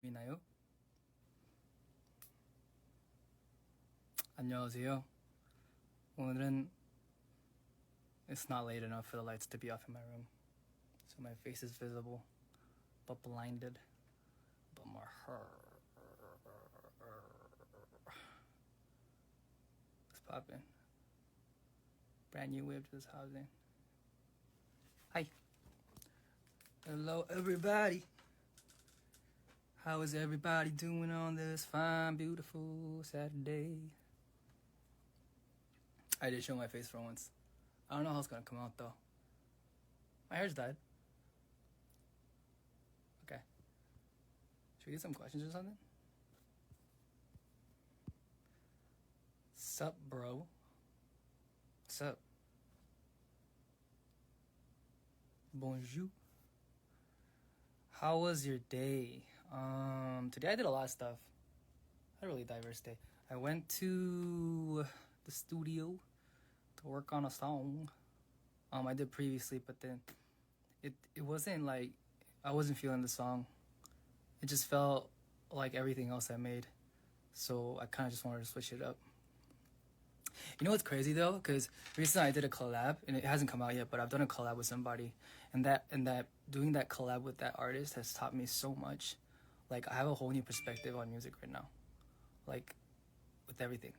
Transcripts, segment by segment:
보이나요? 안녕하세요. 오늘은 it's not late enough for the lights to be off in my room, so my face is visible, but blinded, but my Let's pop in. Brand new wave to this housing. Hi. Hello, everybody. How is everybody doing on this fine, beautiful Saturday? I did show my face for once. I don't know how it's gonna come out though. My hair's dyed. Okay. Should we get some questions or something? Sup, bro? What's up? Bonjour. How was your day? Today I did a lot of stuff. I had a really diverse day. I went to the studio to work on a song. I did previously, but then it wasn't like I wasn't feeling the song. It just felt like everything else I made. So I kind of just wanted to switch it up. You know what's crazy though? Because recently I did a collab, and it hasn't come out yet, but I've done a collab with somebody, and that doing that collab with that artist has taught me so much. Like, I have a whole new perspective on music right now, like with everything.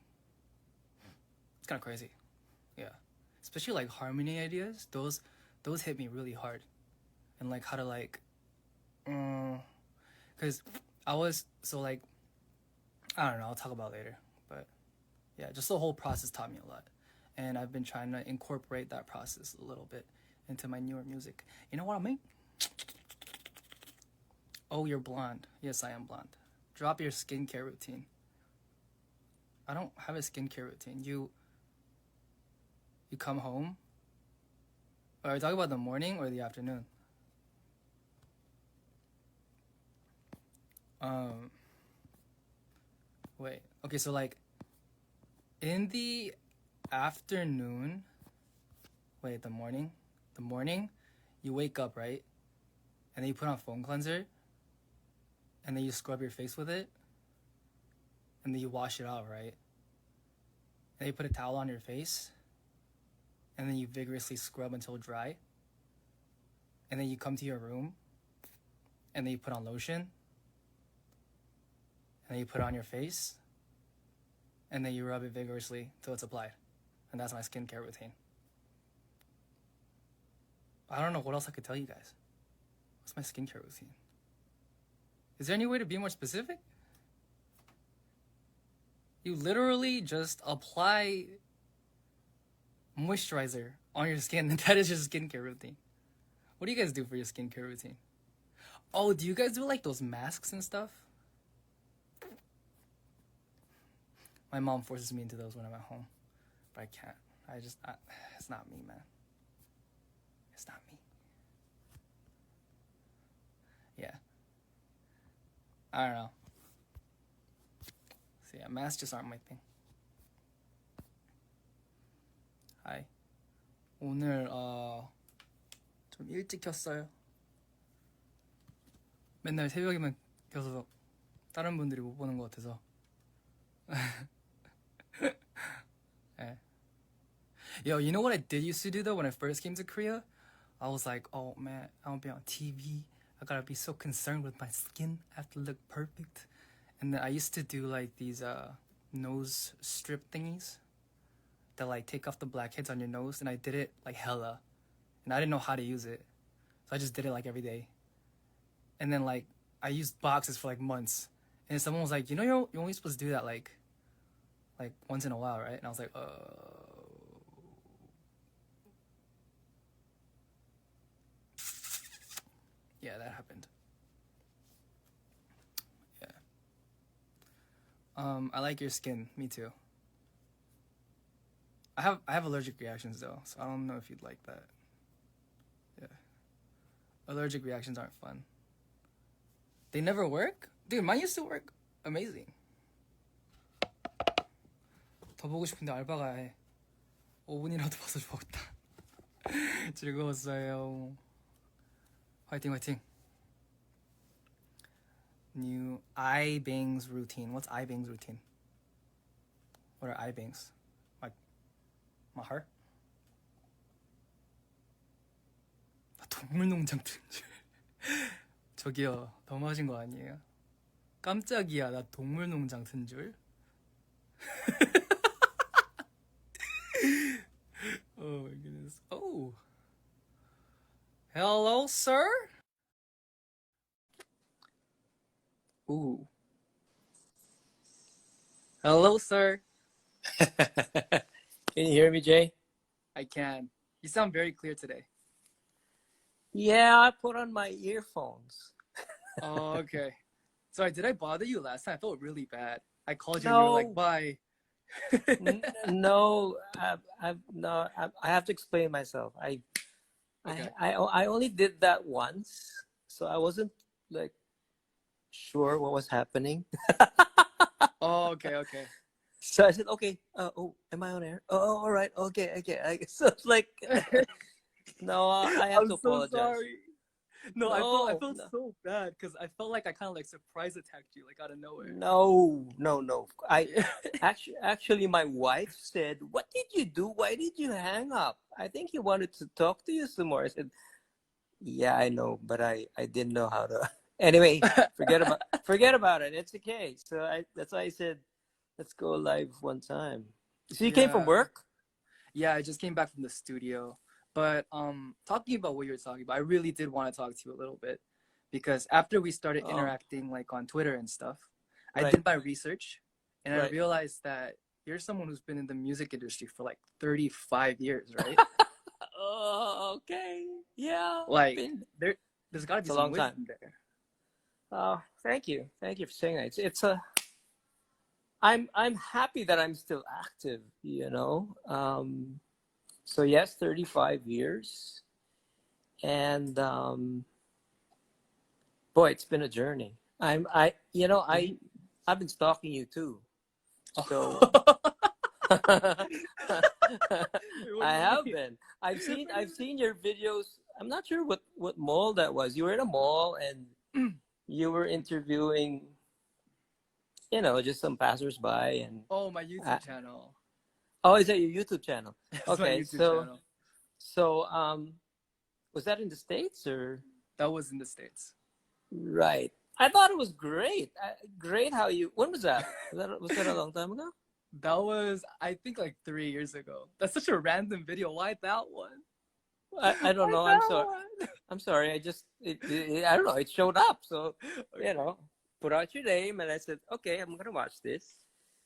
It's kind of crazy, yeah. Especially like harmony ideas, those hit me really hard, and like how to like, because I was so like, I don't know. I'll talk about it later, but. Yeah, just the whole process taught me a lot. And I've been trying to incorporate that process a little bit into my newer music. You know what I mean? Oh, you're blonde. Yes, I am blonde. Drop your skincare routine. I don't have a skincare routine. You come home? Are we talking about the morning or the afternoon? Wait. Okay, so like, in the afternoon, the morning, you wake up, right? And then you put on foam cleanser, and then you scrub your face with it, and then you wash it out, right? And then you put a towel on your face, and then you vigorously scrub until dry, and then you come to your room, and then you put on lotion, and then you put it on your face, and then you rub it vigorously till it's applied. And that's my skincare routine. I don't know what else I could tell you guys. What's my skincare routine? Is there any way to be more specific? You literally just apply moisturizer on your skin, and that is your skincare routine. What do you guys do for your skincare routine? Oh, do you guys do like those masks and stuff? My mom forces me into those when I'm at home, but I can't. It's not me, man. It's not me. Yeah. I don't know. So yeah, masks just aren't my thing. Hi. 오늘 좀 일찍 켰어요. 맨날 새벽에만 켜서 다른 분들이 못 보는 것 같아서. Yo, you know what I did used to do though when I first came to Korea? I was like, oh man, I won't be on TV. I gotta be so concerned with my skin. I have to look perfect. And then I used to do like these nose strip thingies that like take off the blackheads on your nose, and I did it like hella. And I didn't know how to use it. So I just did it like every day. And then like I used boxes for like months. And someone was like, you know, you're only supposed to do that like once in a while, right? And I was like, yeah, that happened. Yeah. I like your skin. Me too. I have allergic reactions though, so I don't know if you'd like that. Yeah. Allergic reactions aren't fun. They never work? Dude, mine used to work amazing. 더 보고 싶은데 알바가 해. 5분이라도 봐서 좋겠다. 즐거웠어요. 화이팅 화이팅. New eye bangs routine. What's eye bangs routine? What are eye bangs? Like mahar? 동물농장 튼줄. 저기요, 너무하신 거 아니에요? 깜짝이야, 나 동물농장 튼 줄. Oh my goodness. Oh. Hello, sir? Ooh. Hello, sir. Can you hear me, Jay? I can. You sound very clear today. Yeah, I put on my earphones. Oh, okay. Sorry, did I bother you last time? I felt really bad. I called you and you were No, like, bye. no, I have to explain myself. Okay. I only did that once, so I wasn't like sure what was happening. Oh, okay, okay. So I said, okay, oh, am I on air? Oh, all right, okay. So it's like, no, I have I'm to so apologize. sorry. No, I No, felt no. so bad because I felt like I kind of like surprise attacked you like out of nowhere. No. Actually, my wife said, "What did you do? Why did you hang up? I think he wanted to talk to you some more." I said, "Yeah, I know, but I didn't know how to." Anyway, forget about it. It's okay. So that's why I said, let's go live one time. So you came from Yeah. work? Yeah, I just came back from the studio. But talking about what you were talking about, I really did want to talk to you a little bit because after we started Oh, interacting like on Twitter and stuff, I right, did my research and I right. realized that you're someone who's been in the music industry for like 35 years, right? Oh, okay. Yeah, Like been. there's got to It's be a some long time. wisdom there. Thank you for saying that. It's a. I'm happy that I'm still active. So yes, 35 years, and boy, it's been a journey. I've been stalking you too. So I What do you have mean? been. I've seen your videos. I'm not sure what mall that was. You were in a mall and you were interviewing, just some passersby and. Oh, my Uh, YouTube channel. oh, is that your YouTube channel? That's my Okay, YouTube channel. so was that in the States or? That was in the States. Right. I thought it was great. Great how you. When was that? Was that a long time ago? That was, I think, like 3 years ago. That's such a random video. Why that one? I don't Why know. I'm that sorry. one? I'm sorry. I don't know. It showed up. So Okay. put out your name, and I said, okay, I'm gonna watch this.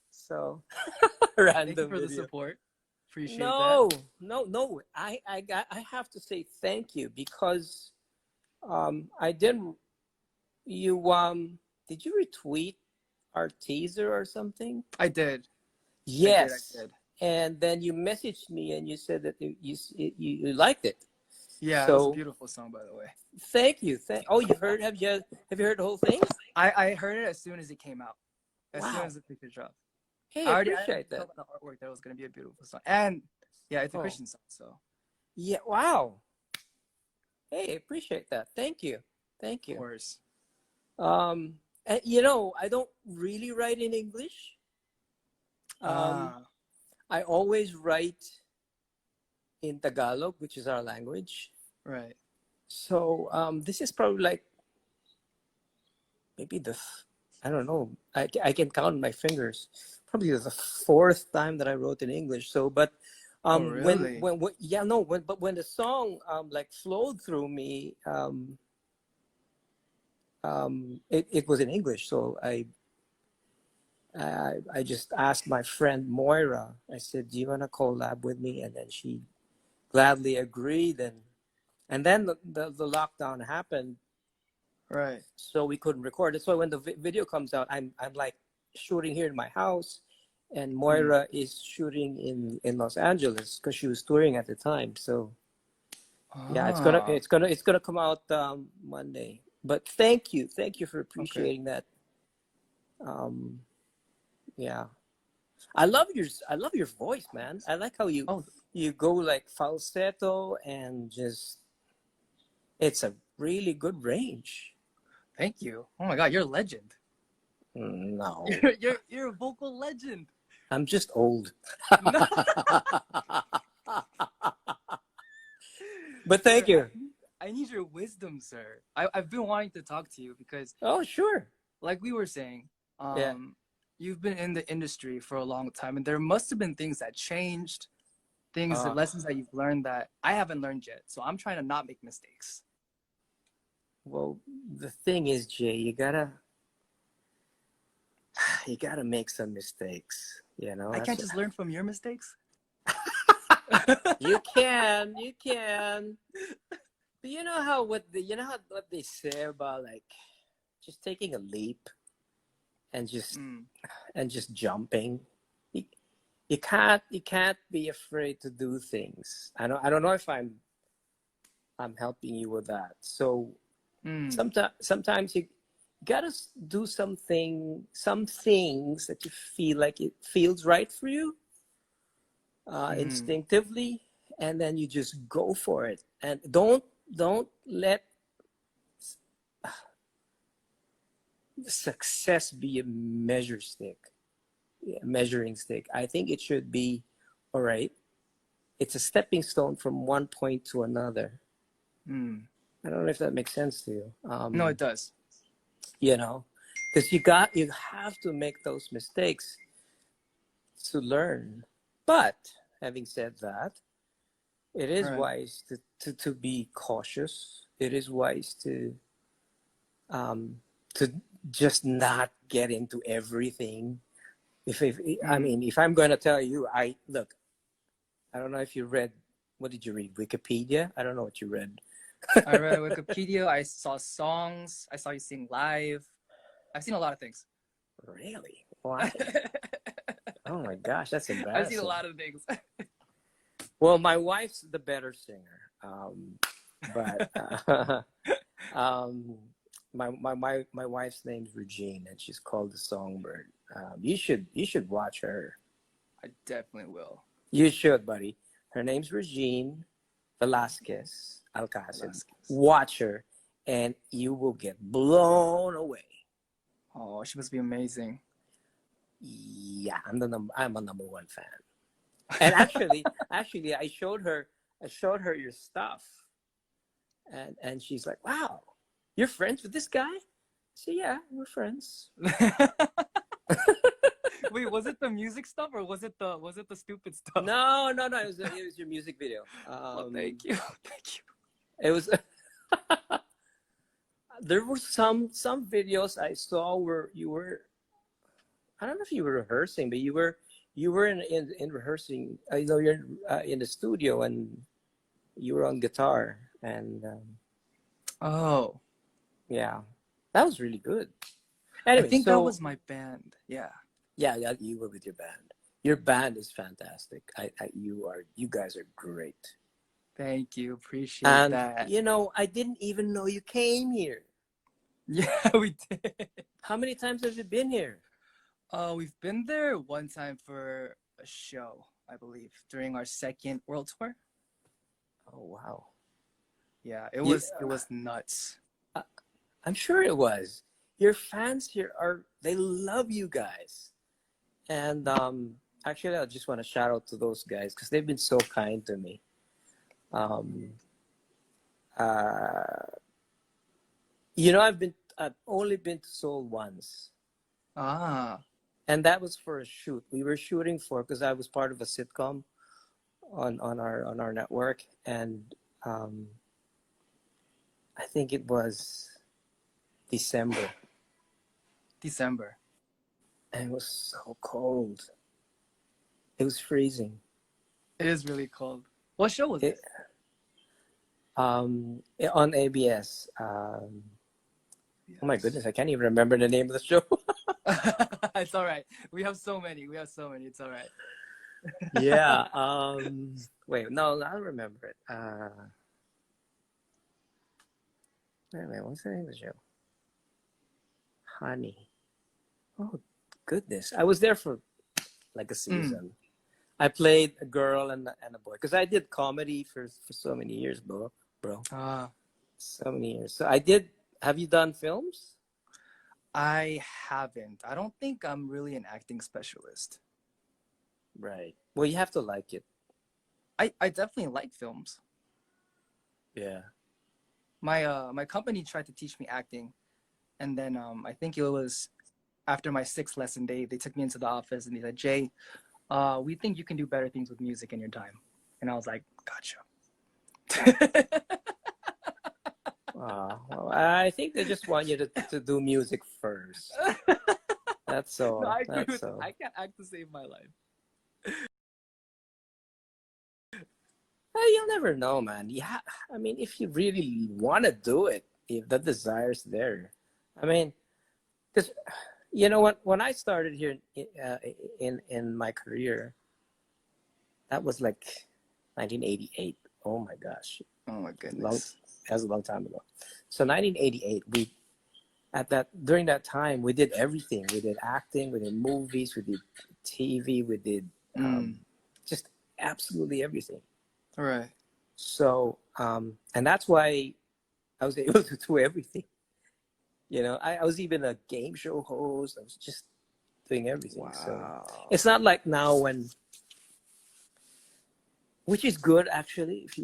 So Thank you random for the video. support. Appreciate that. No. I have to say thank you because I didn't. You did you retweet our teaser or something? I did. I did. I Yes. did. And then you messaged me and you said that you liked it. Yeah, it was a So beautiful song, by the way. thank you. Have you heard the whole thing? I heard it as soon as it came out. As soon Wow. as the picture dropped. Hey, I I already appreciate felt that. in the artwork that it was going to be a beautiful song. And yeah, it's a Oh, Christian song, so yeah. Wow. Hey, I appreciate that. Thank you. of course. And, I don't really write in English. Um, Ah, I always write in Tagalog, which is our language. right. So this is probably like maybe I don't know. I can count on my fingers. Probably the fourth time that I wrote in English. So, but Oh, really? when the song like flowed through me, it was in English. So I just asked my friend Moira. I said, "Do you want to collab with me?" And then she gladly agreed. And then the lockdown happened, Right. so we couldn't record. That's why when the video comes out, I'm like shooting here in my house, and Moira is shooting in Los Angeles because she was touring at the time. So yeah, Ah, it's gonna come out Monday. But thank you for okay. appreciating that. Um, yeah, I love your voice, man. I like how Oh, you go like falsetto and just it's a really good range. Thank you. Oh my God, you're a legend. No, You're a vocal legend. I'm just old. No. But Sir, thank you. I need your wisdom, sir. I've been wanting to talk to you because, Oh, sure. like we were saying, Yeah. you've been in the industry for a long time, and there must have been things that changed, things, Uh, lessons that you've learned that I haven't learned yet. So I'm trying to not make mistakes. well, the thing is, Jay, you gotta make some mistakes. You know, I that's can't just learn from your mistakes. you can, you can. But you know how what they say about like just taking a leap and just Mm, jumping. You, you can't be afraid to do things. I don't know if I'm helping you with that. So mm, sometimes you gotta do some things that you feel like it feels right for you, mm, instinctively, and then you just go for it. And don't let success be a measuring stick. I think it should be, all right, it's a stepping stone from one point to another. mm. I don't know if that makes sense to you. No, it does. You know, because you have to make those mistakes to learn. But having said that, it is Right. wise to be cautious. It is wise um, to just not get into everything. If I Mm. mean, if I'm going to tell you, I don't know if you read. What did you read? Wikipedia? I don't know what you read. I read Wikipedia. I saw songs. I saw you sing live. I've seen a lot of things. Really? Why? Oh my gosh, that's I've seen a embarrassing. lot of things. Well, my wife's the better singer, but um, my wife's name's Regine, and she's called the Songbird. You should watch her. I definitely will. You should, buddy. Her name's Regine Velasquez Alcasid. Velasquez. Watch her, and you will get blown away. Oh, she must be amazing. Yeah, I'm a number one fan. And actually, I showed her your stuff, and she's like, "Wow, you're friends with this guy?" So yeah, we're friends. Wait, was it the music stuff or was it the stupid stuff? No, no, no. It was your music video. Well, thank you. Thank you. It was. There were some videos I saw where you were. I don't know if you were rehearsing, but you were in rehearsing. You're in the studio and you were on guitar, and Oh, yeah, that was really good. I Anyway, think that so was my band. Yeah. yeah, yeah, you were with your band. Your band is fantastic. You guys are great. Thank you. Appreciate And that. I didn't even know you came here. Yeah, we did. How many times have you been here? We've been there one time for a show, I believe, during our second world tour. Oh wow. Yeah, it You, was nuts. I'm sure it was. Your fans here they love you guys. And actually, I just want to shout out to those guys because they've been so kind to me. Um, uh, I've only been to Seoul once, Ah, and that was for a shoot. We were shooting because I was part of a sitcom on our network, and um, I think it was December, December. and it was so cold. It was freezing. It is really cold. What show was It, it? on ABS. Oh my Yes. goodness, I can't even remember the name of the show. It's all right. We have so many. It's all right. Yeah. Wait, no, I don't remember it. Wait a minute, what's the name of the show? Honey. Oh goodness, I was there for like a season. I played a girl and a boy because I did comedy for so many years, bro. Ah, So many years. So I did have you done films? I haven't. I don't think I'm really an acting specialist. Right. Well, you have to like it. I definitely like films. Yeah. My company tried to teach me acting, and then I think it was after my sixth lesson, they took me into the office and they said, Jay, we think you can do better things with music in your time. And I was like, gotcha. Well, I think they just want you to do music first. That's No, all. I agree That's with it. all. I can't act to save my life. Well, you'll never know, man. Yeah, I mean, if you really want to do it, if the desire's there, I mean, because you know what? When I started here in my career, that was like 1988. Oh my gosh, Oh my long goodness. that was a long time ago. So 1988, we at that during that time we did everything. We did acting, we did movies, we did TV, we did just absolutely everything. All right. So and that's why I was able to do everything. You know, I was even a game show host. I was just doing everything. So Wow. it's not like now when, which is good actually, if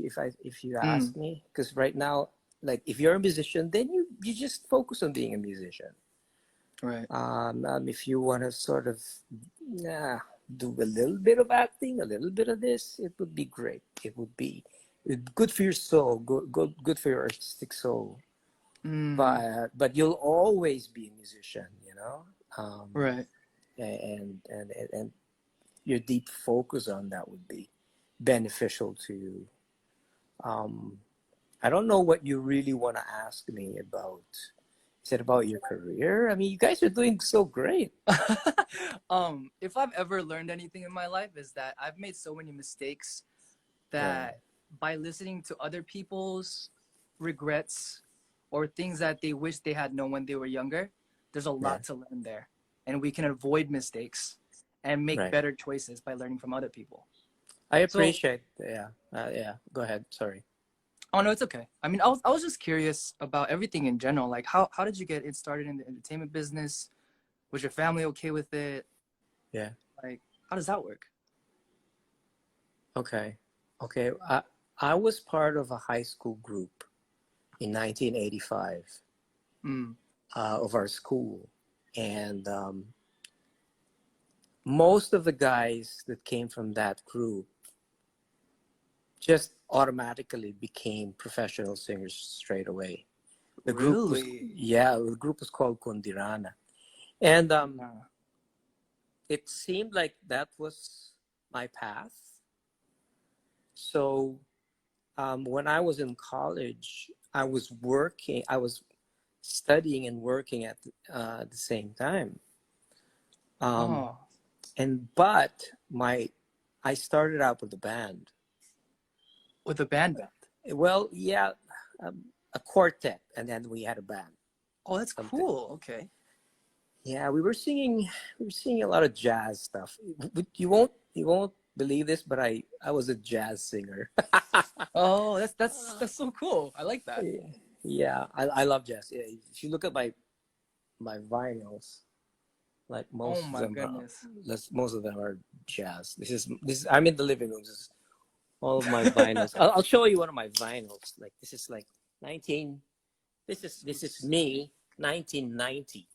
you ask me, because right now, like if you're a musician, then you just focus on being a musician. Right. If you want to sort of do a little bit of acting, a little bit of this, it would be great. It would be good for your soul, good for your artistic soul. But you'll always be a musician, you know. Right. And your deep focus on that would be beneficial to you. I don't know what you really want to ask me about. Is it about your career? I mean, you guys are doing so great. If I've ever learned anything in my life is that I've made so many mistakes that by listening to other people's regrets or things that they wish they had known when they were younger, there's a lot to learn there. And we can avoid mistakes and make better choices by learning from other people. I appreciate, go ahead. Sorry. Oh no, it's okay. I mean, I was just curious about everything in general. Like, how did you get it started in the entertainment business? Was your family okay with it? Yeah. Like, how does that work? Okay. I was part of a high school group in 1985 of our school, and most of the guys that came from that group just automatically became professional singers straight away. The group was called Kondirana, and it seemed like that was my path. So when I was in college, I was studying and working at the same time. But I started out with a band. With a band? Well, yeah, a quartet, and then we had a band. Oh, that's cool. Okay. Yeah, we were singing a lot of jazz stuff. You won't believe this, but I was a jazz singer. Oh, that's so cool. I like that. Yeah, I love jazz. Yeah, if you look at my vinyls, like most of them are jazz. This is I'm in the living room. This is all of my vinyls. I'll show you one of my vinyls. Like this is like 19. This is me, 1990.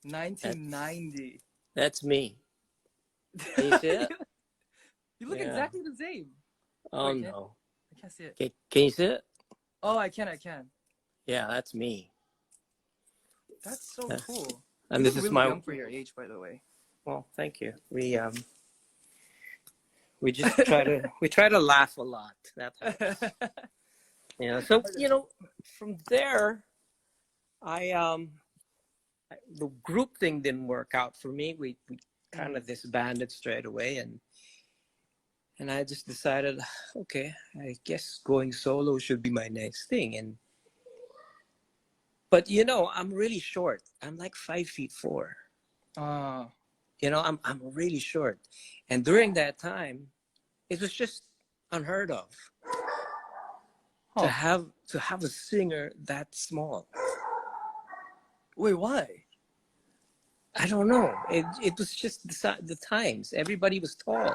1990. That's me. Can you see it? You look exactly the same. Oh no, I can't see it. Can you see it? Oh, I can. Yeah, that's me. That's so cool. And you this is really young for your age, by the way. Well, thank you. We just try to laugh a lot. That helps. So from there, the group thing didn't work out for me. We kind of disbanded straight away, and I just decided, okay, I guess going solo should be my next thing. But I'm really short. I'm like 5'4". I'm really short, and during that time, it was just unheard of to have a singer that small. Wait, why? I don't know. It was just the times. Everybody was tall.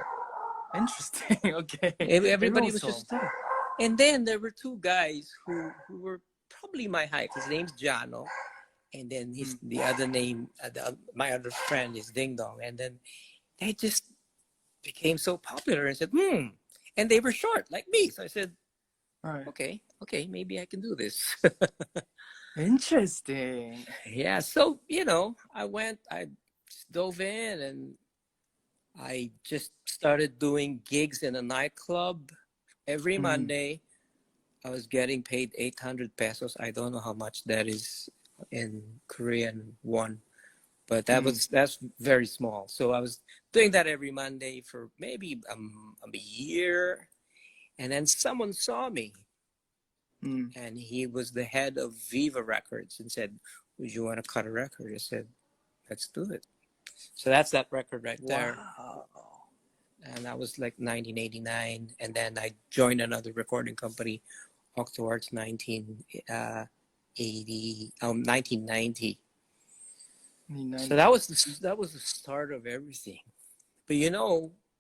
Interesting. Okay. Everyone Everybody was was tall. just tall. And then there were two guys who were probably my height. His name's Jano, and then the other name, my other friend is Ding Dong. And then they just became so popular and said, and they were short like me. So I said, Right. okay, maybe I can do this. Interesting. Yeah. So, I dove in and I just started doing gigs in a nightclub every Monday. I was getting paid 800 pesos. I don't know how much that is in Korean won, but that's very small. So I was doing that every Monday for maybe a year, and then someone saw me, and he was the head of Viva Records and said, "Would you want to cut a record?" I said, "Let's do it." So that's that record right there. Wow. And that was like 1989, and then I joined another recording company towards 1990. So that was the start of everything. But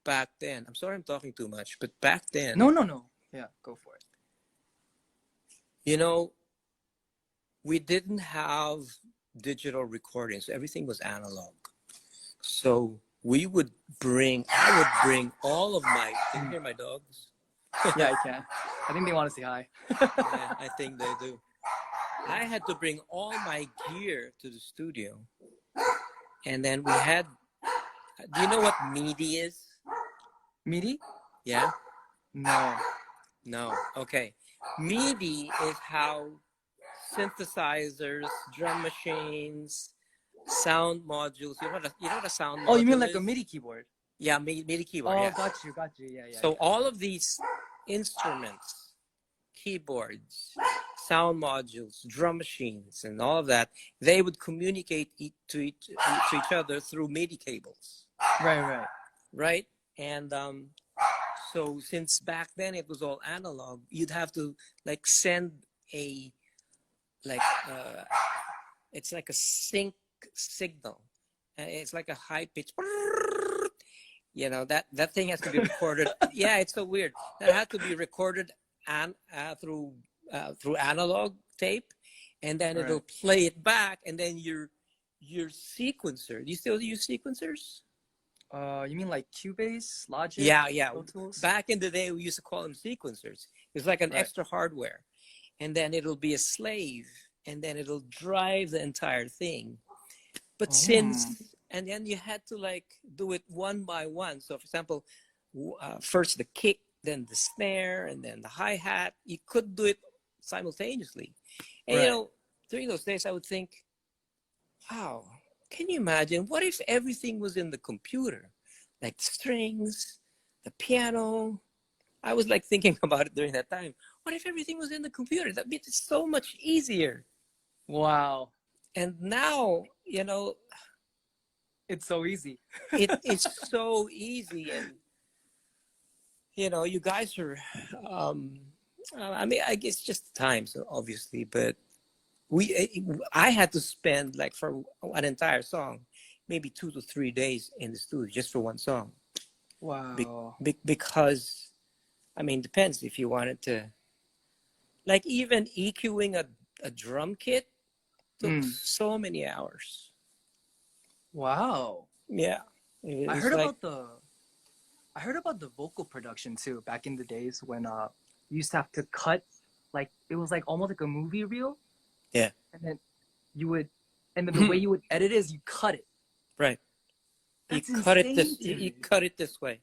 back then, I'm sorry I'm talking too much, but back then, No. Yeah, go for it. We didn't have digital recordings. Everything was analog. So I would bring all of my, can you hear my dogs? Yeah, I can. I think they want to say hi. Yeah, I think they do. I had to bring all my gear to the studio. And then we had, do you know what MIDI is? MIDI? Yeah? No. Okay. MIDI is how synthesizers, drum machines, sound modules. You know what a sound module is? Oh, you mean like a MIDI keyboard? Yeah, MIDI keyboard. Oh, Yeah. got you. Yeah. So all of these instruments, keyboards, sound modules, drum machines, and all of that, they would communicate to each other through MIDI cables. Right. And so since back then it was all analog, you'd have to send it's like a sync signal. It's like a high pitch. That thing has to be recorded. Yeah, it's so weird. That had to be recorded through analog tape, and then it'll play it back, and then your sequencer. Do you still use sequencers? You mean like Cubase, Logic? Yeah. Tools? Back in the day, we used to call them sequencers. It's like an extra hardware, and then it'll be a slave, and then it'll drive the entire thing. But and then you had to do it one by one. So, for example, first the kick, then the snare, and then the hi-hat. You could do it simultaneously. And, during those days, I would think, wow, can you imagine? What if everything was in the computer? Like the strings, the piano. I was thinking about it during that time. What if everything was in the computer? That makes it so much easier. Wow. And now, it's so easy. It's so easy. And, you guys are, I guess just the times, obviously, but I had to spend for an entire song, maybe 2 to 3 days in the studio just for one song. Wow. Because, depends if you wanted to, even EQing a drum kit took so many hours. Wow. Yeah. I heard about the vocal production too back in the days when you used to have to cut it was almost like a movie reel. Yeah. And then the way you would edit it is you cut it. Right. That's you insane. cut it this way.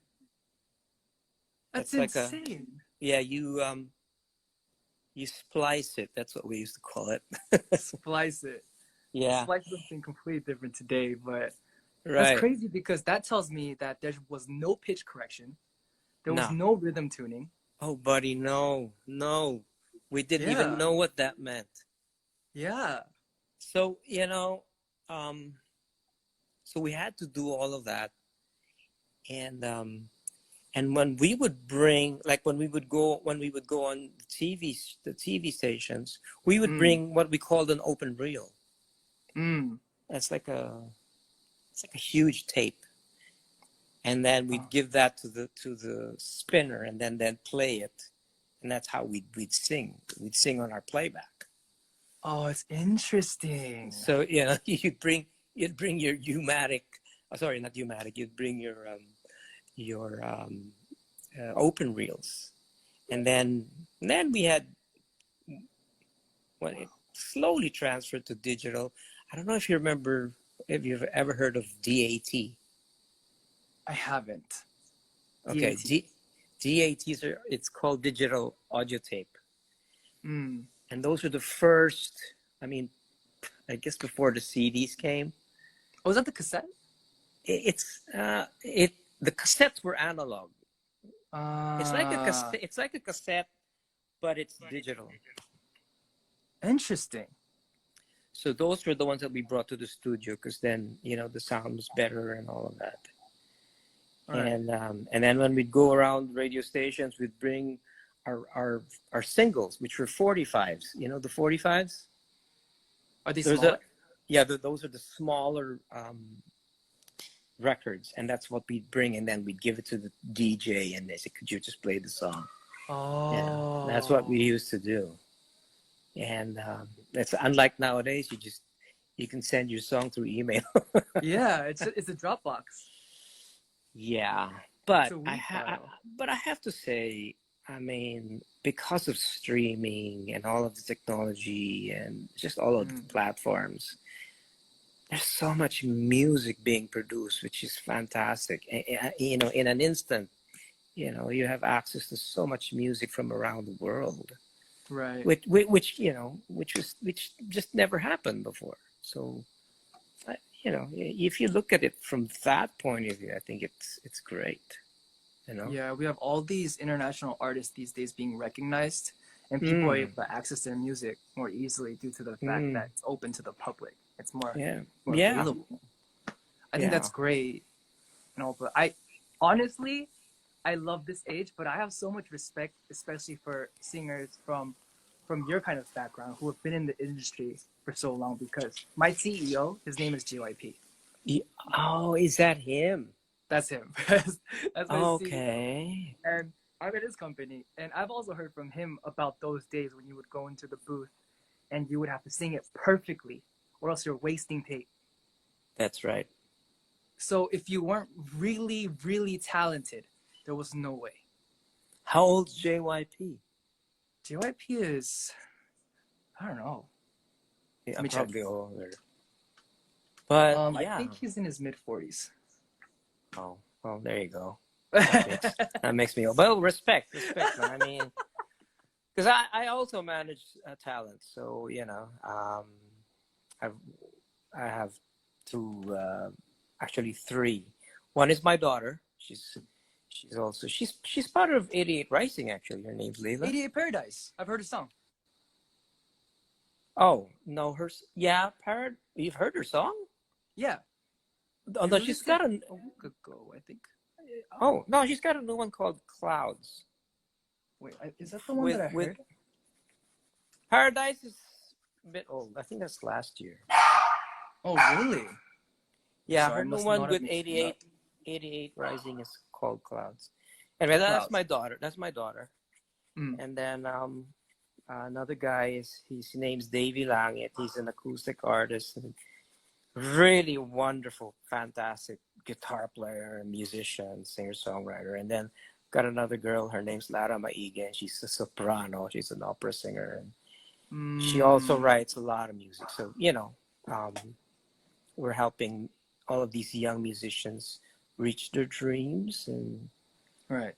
That's insane. You splice it. That's what we used to call it. Splice it. Yeah. Splice is something completely different today, but that's crazy because that tells me that there was no pitch correction. There was no rhythm tuning. Oh, buddy, no. We didn't even know what that meant. Yeah. So, so we had to do all of that. And when we would bring, when we would go on the TV stations, we would bring what we called an open reel. Mm. It's like a huge tape, and then we'd Oh, give that to the spinner, and then play it, and that's how we'd sing. We'd sing on our playback. oh, it's interesting. So you'd bring your U-matic, sorry, not U-matic. You'd bring your open reels, and then we had when it slowly transferred to digital. I don't know if you remember, if you've ever heard of DAT. I haven't. Okay, DAT. DATs are, it's called digital audio tape, Mm. and those are the first. I mean, I guess before the CDs came. Oh, was that the cassette? It the cassettes were analog. It's like a Ah, cassette. It's like a cassette, but it's digital. interesting. So those were the ones that we brought to the studio because then the sound was better and all of that. All right. And then when we'd go around radio stations, we'd bring our singles, which were 45s. You know the 45s. Are they There's smaller? a yeah. Those are the smaller records, and that's what we'd bring, and then we'd give it to the DJ, and they said, "Could you just play the song?" Yeah, that's what we Oh. used to do. And it's unlike nowadays. You can send your song through email. Yeah, it's a Dropbox. Yeah, It's but a WE file. I have to say, I mean, because of streaming and all of the technology and just all of the Mm. platforms, there's so much music being produced, which is fantastic. In an instant, you have access to so much music from around the world, Right. which just never happened before. So, if you look at it from that point of view, I think it's great. Yeah, we have all these international artists these days being recognized, and people are Mm, able to access their music more easily due to the fact mm, that it's open to the public. It's yeah, more yeah, available. I think yeah. that's great. But I honestly, I love this age, but I have so much respect, especially for singers from your kind of background who have been in the industry for so long. Because my CEO, his name is JYP. Y- Oh, is that him? That's him. That's my CEO. Okay. And I'm at his company, and I've also heard from him about those days when you would go into the booth and you would have to sing it perfectly, or else you're wasting tape. That's right. So if you weren't really, really talented, there was no way. How old's JYP? JYP is, I don't know. Let Yeah, me check. probably older. But I yeah. think he's in his mid 40s. Oh, well, there you go. That makes me. Well, respect, man. I mean, because I also manage talent, so I've I have two, actually three. One is my daughter. She's part of 88 Rising. Actually, her name's Leila. 88 Paradise. I've heard a song. Oh no, yeah, You've heard her song? Yeah. Oh They no, she's released it got a a. week ago, I think. Oh no, she's got a new one called Clouds. Wait, is that the one With that I heard? Paradise is a bit old. I think that's last year. Oh, really? Yeah, Sorry, her I new must one not have with mixed them up. 88 Rising is called Clouds. Anyway, that's Clouds. my daughter. That's my daughter. Mm. And then another guy his name's Davey Langit. He's an acoustic artist and really wonderful, fantastic guitar player and musician, singer-songwriter. And then got another girl, her name's Lara Maiga, and she's a soprano. She's an opera singer. And she also writes a lot of music. So, um, we're helping all of these young musicians reach their dreams. And Right.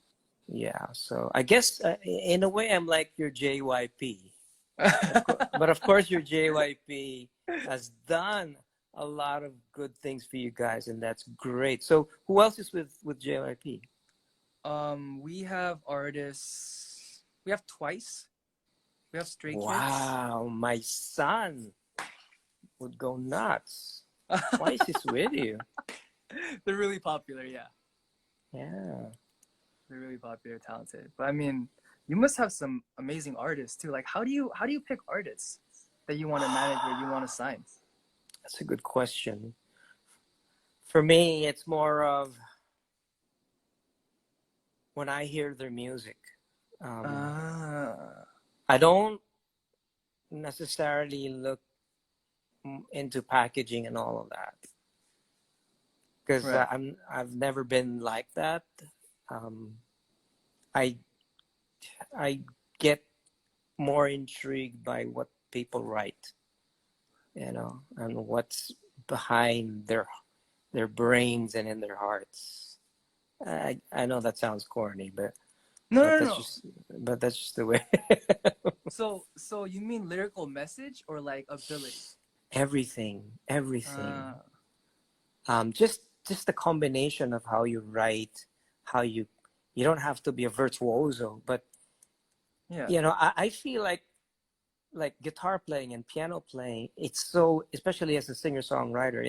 yeah, so I guess in a way I'm like your JYP. But of course, your JYP has done a lot of good things for you guys, and that's great. So, who else is with JYP? We have artists. We have Twice. We have Stray Kids. Wow, my son would go nuts. Twice is with you. They're really popular, yeah. Yeah. They're really popular, talented. But I mean, you must have some amazing artists too. Like, how do you pick artists that you want to manage or you want to sign? That's a good question. For me, it's more of when I hear their music. Ah, I don't necessarily look into packaging and all of that because right. I've never been like that. Um, I I get more intrigued by what people write, and what's behind their brains and in their hearts. I know that sounds corny, No, but no, that's no. just but that's just the way. So you mean lyrical message or like ability? Everything. Uh, Just the combination of how you write, how you don't have to be a virtuoso, but yeah. I feel like guitar playing and piano playing, it's so, especially as a singer songwriter,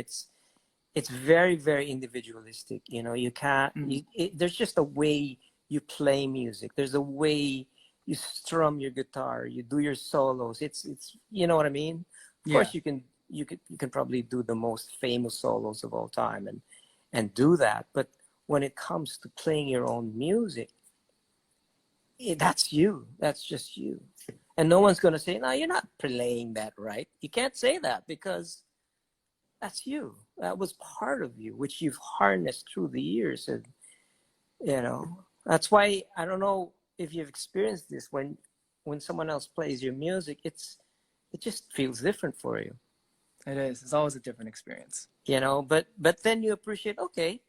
it's very, very individualistic. You can't Mm. there's just a way you play music, there's a way you strum your guitar, you do your solos. It's you know what I mean. Of Yeah. course you can probably do the most famous solos of all time and do that, but when it comes to playing your own music, that's you. That's just you. And no one's going to say, no, you're not playing that right. You can't say that because that's you. That was part of you, which you've harnessed through the years. And, that's why I don't know if you've experienced this when someone else plays your music, it just feels different for you, It is. It's always a different experience. but then you appreciate, okay,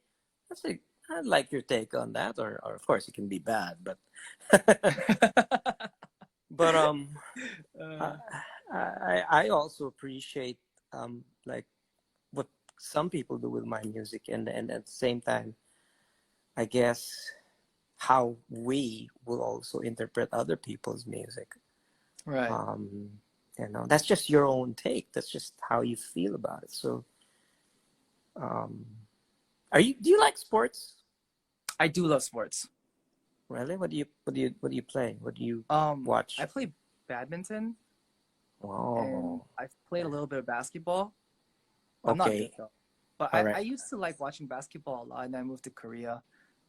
that's a, I like your take on that, or of course it can be bad, but but I, uh, I also appreciate like what some people do with my music, and at the same time, I guess how we will also interpret other people's music. right. Um, that's just your own take. That's just how you feel about it. So, um, do you like sports? I do love sports. Really? What do you play? What do you I watch? play badminton and Oh, I've played a little bit of basketball. I'm not good okay. though. But All I right. used to like watching basketball a lot, and then I moved to Korea.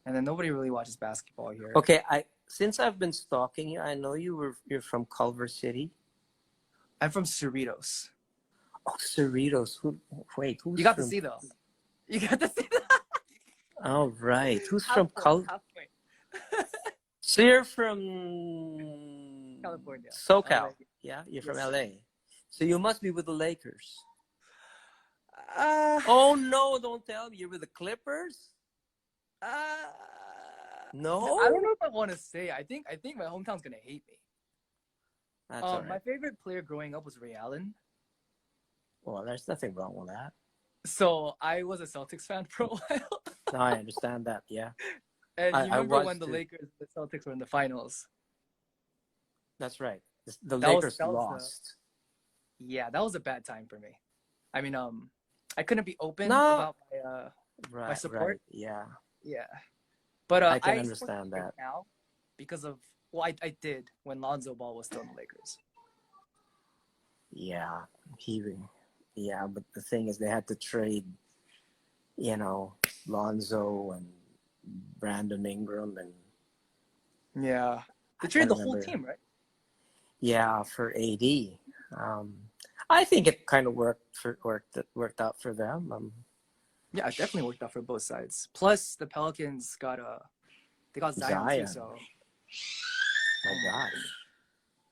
And then nobody really watches basketball here. Okay, since I've been stalking you, I know you're from Culver City. I'm from Cerritos. Oh, Cerritos. Wait, You who's got to from? see though. You got to see that. All right, who's Half from point, Cul? half point. So you're from California. LA. SoCal, yeah? You're from Yes, sir. LA. So you must be with the Lakers. Uh, Oh no! Don't tell me you're with the Clippers. uh, I don't No, know if I want to say. I think my hometown's gonna hate me. that's all My right. favorite player growing up was Ray Allen. Well, there's nothing wrong with that. So I was a Celtics fan for a while. No, I understand that. Yeah, And you I remember was when the too. Lakers, the Celtics were in the finals? That's right. The That was Lakers that was the lost. Yeah, that was a bad time for me. I mean, I couldn't be open No, about my right, support. right. Yeah, Yeah, but I can I support understand the Lakers that. now because of I did when Lonzo Ball was still in the Lakers. Yeah, he. Yeah, but the thing is, they had to trade, you know, Lonzo and Brandon Ingram, and Yeah, they I traded the whole remember. team, right? Yeah, for AD. Um, I think it kind of worked out for them. Yeah, it definitely worked out for both sides. Plus, the Pelicans they got Zion too. Zion, So, my oh my gosh. goodness,